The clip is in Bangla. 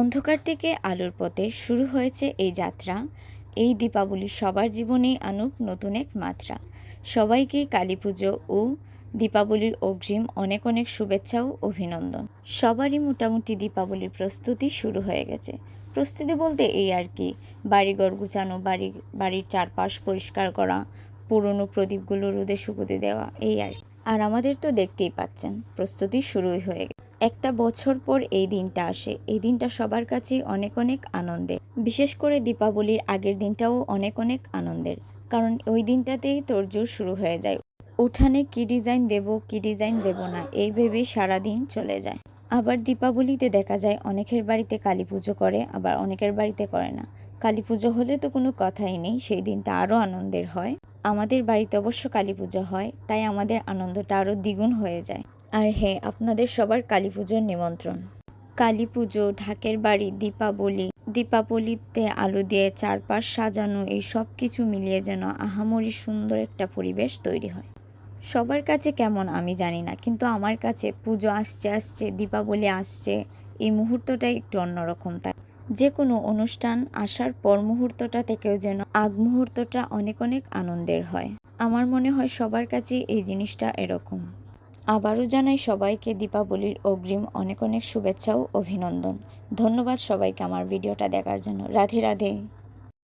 অন্ধকার থেকে আলোর পথে শুরু হয়েছে এই যাত্রা। এই দীপাবলি সবার জীবনেই আনুক নতুন এক মাত্রা। সবাইকে কালীপুজো ও দীপাবলির অগ্রিম অনেক অনেক শুভেচ্ছা ও অভিনন্দন। সবারই মোটামুটি দীপাবলির প্রস্তুতি শুরু হয়ে গেছে। প্রস্তুতি বলতে এই আর কি, বাড়িঘর গুছানো, বাড়ির চারপাশ পরিষ্কার করা, পুরনো প্রদীপগুলো রোদে শুকোতে দেওয়া, এই আর আমাদের তো দেখতেই পাচ্ছেন প্রস্তুতি শুরুই হয়ে গেছে। একটা বছর পর এই দিনটা আসে। এই দিনটা সবার কাছেই অনেক অনেক আনন্দের। বিশেষ করে দীপাবলির আগের দিনটাও অনেক অনেক আনন্দের, কারণ ওই দিনটাতেই তোড়জোড় শুরু হয়ে যায়। উঠানে কি ডিজাইন দেব কি ডিজাইন দেব না এই ভেবেই সারাদিন চলে যায়। আবার দীপাবলিতে দেখা যায় অনেকের বাড়িতে কালী পুজো করে, আবার অনেকের বাড়িতে করে না। কালী পুজো হলে তো কোনো কথাই নেই, সেই দিনটা আরও আনন্দের হয়। আমাদের বাড়িতে অবশ্য কালী পুজো হয়, তাই আমাদের আনন্দটা আরও দ্বিগুণ হয়ে যায়। আর হ্যাঁ, আপনাদের সবার কালী পুজোর নিমন্ত্রণ। কালী পুজো, ঢাকের বাড়ি, দীপাবলিতে আলো দিয়ে চারপাশ সাজানো, এই সব কিছু মিলিয়ে যেন আহামরি সুন্দর একটা পরিবেশ তৈরি হয়। সবার কাছে কেমন আমি জানি না, কিন্তু আমার কাছে পুজো আসছে, দীপাবলি আসছে, এই মুহূর্তটা একটু অন্যরকম। তাই যে কোনো অনুষ্ঠান আসার পর মুহূর্তটা থেকেও যেন আগ মুহূর্তটা অনেক অনেক আনন্দের হয়। আমার মনে হয় সবার কাছে এই জিনিসটা এরকম। আবারও জানাই সবাইকে দীপাবলির অগ্রিম অনেক অনেক শুভেচ্ছা ও অভিনন্দন। ধন্যবাদ সবাইকে আমার ভিডিওটা দেখার জন্য। রাধে রাধে।